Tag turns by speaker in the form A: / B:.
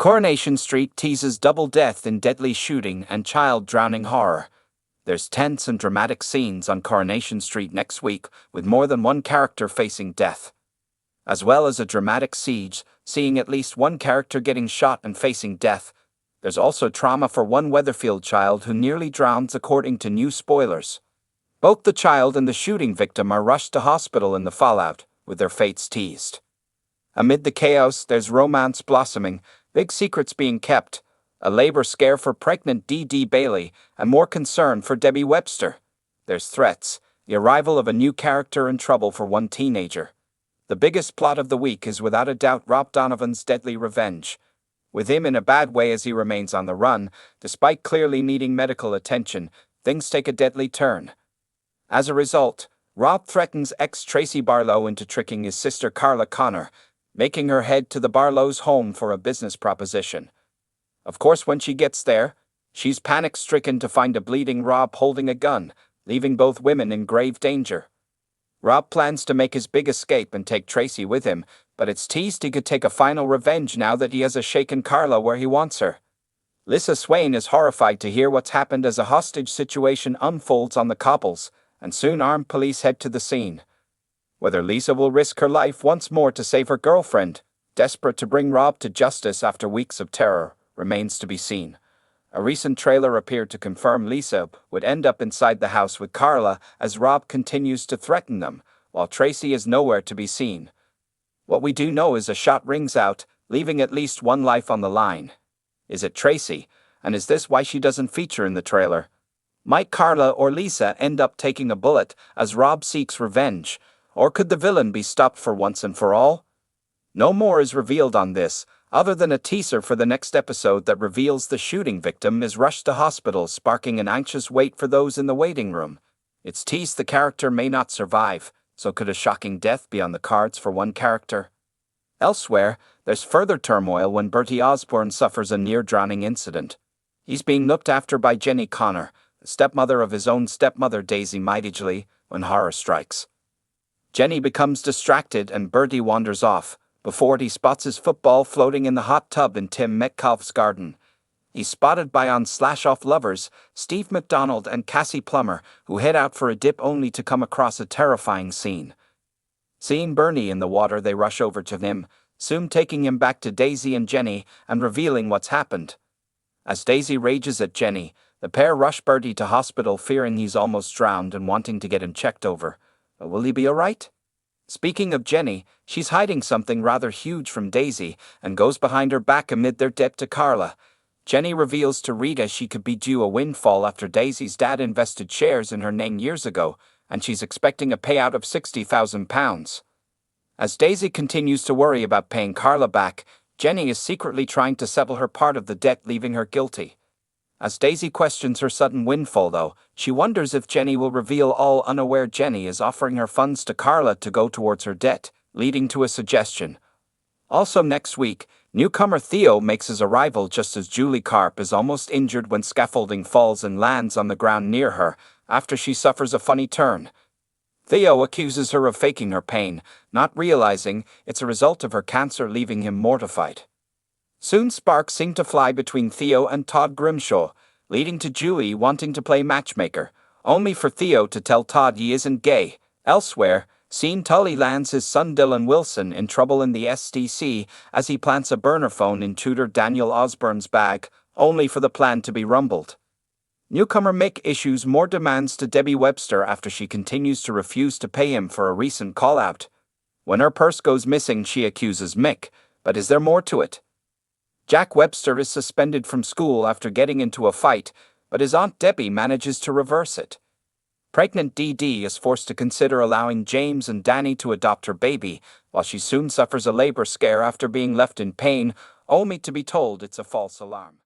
A: Coronation Street teases double death in deadly shooting and child drowning horror. There's tense and dramatic scenes on Coronation Street next week, with more than one character facing death. As well as a dramatic siege, seeing at least one character getting shot and facing death. There's also trauma for one Weatherfield child who nearly drowns according to new spoilers. Both the child and the shooting victim are rushed to hospital in the fallout, with their fates teased. Amid the chaos, there's romance blossoming, big secrets being kept, a labor scare for pregnant Dee Bailey, and more concern for Debbie Webster. There's threats, the arrival of a new character and trouble for one teenager. The biggest plot of the week is without a doubt Rob Donovan's deadly revenge. With him in a bad way as he remains on the run, despite clearly needing medical attention, things take a deadly turn. As a result, Rob threatens ex-Tracy Barlow into tricking his sister Carla Connor, making her head to the Barlows' home for a business proposition. Of course, when she gets there, she's panic-stricken to find a bleeding Rob holding a gun, leaving both women in grave danger. Rob plans to make his big escape and take Tracy with him, but it's teased he could take a final revenge now that he has a shaken Carla where he wants her. Lisa Swain is horrified to hear what's happened as a hostage situation unfolds on the cobbles, and soon armed police head to the scene. Whether Lisa will risk her life once more to save her girlfriend, desperate to bring Rob to justice after weeks of terror, remains to be seen. A recent trailer appeared to confirm Lisa would end up inside the house with Carla as Rob continues to threaten them, while Tracy is nowhere to be seen. What we do know is a shot rings out, leaving at least one life on the line. Is it Tracy, and is this why she doesn't feature in the trailer? Might Carla or Lisa end up taking a bullet as Rob seeks revenge, or could the villain be stopped for once and for all? No more is revealed on this, other than a teaser for the next episode that reveals the shooting victim is rushed to hospital, sparking an anxious wait for those in the waiting room. It's teased the character may not survive, so could a shocking death be on the cards for one character? Elsewhere, there's further turmoil when Bertie Osborne suffers a near-drowning incident. He's being looked after by Jenny Connor, the stepmother of his own stepmother Daisy Mitigely, when horror strikes. Jenny becomes distracted and Bertie wanders off, before he spots his football floating in the hot tub in Tim Metcalf's garden. He's spotted by on/off lovers, Steve McDonald and Cassie Plummer, who head out for a dip only to come across a terrifying scene. Seeing Bernie in the water, they rush over to him, soon taking him back to Daisy and Jenny and revealing what's happened. As Daisy rages at Jenny, the pair rush Bertie to hospital fearing he's almost drowned and wanting to get him checked over. But will he be alright? Speaking of Jenny, she's hiding something rather huge from Daisy and goes behind her back amid their debt to Carla. Jenny reveals to Rita she could be due a windfall after Daisy's dad invested shares in her name years ago, and she's expecting a payout of £60,000. As Daisy continues to worry about paying Carla back, Jenny is secretly trying to settle her part of the debt, leaving her guilty. As Daisy questions her sudden windfall, though, she wonders if Jenny will reveal all unaware Jenny is offering her funds to Carla to go towards her debt, leading to a suggestion. Also next week, newcomer Theo makes his arrival just as Julie Carp is almost injured when scaffolding falls and lands on the ground near her, after she suffers a funny turn. Theo accuses her of faking her pain, not realizing it's a result of her cancer, leaving him mortified. Soon sparks seem to fly between Theo and Todd Grimshaw, leading to Julie wanting to play matchmaker, only for Theo to tell Todd he isn't gay. Elsewhere, Sean Tully lands his son Dylan Wilson in trouble in the SDC as he plants a burner phone in tutor Daniel Osborne's bag, only for the plan to be rumbled. Newcomer Mick issues more demands to Debbie Webster after she continues to refuse to pay him for a recent call-out. When her purse goes missing, she accuses Mick, but is there more to it? Jack Webster is suspended from school after getting into a fight, but his Aunt Debbie manages to reverse it. Pregnant Dee is forced to consider allowing James and Danny to adopt her baby, while she soon suffers a labor scare after being left in pain, only to be told it's a false alarm.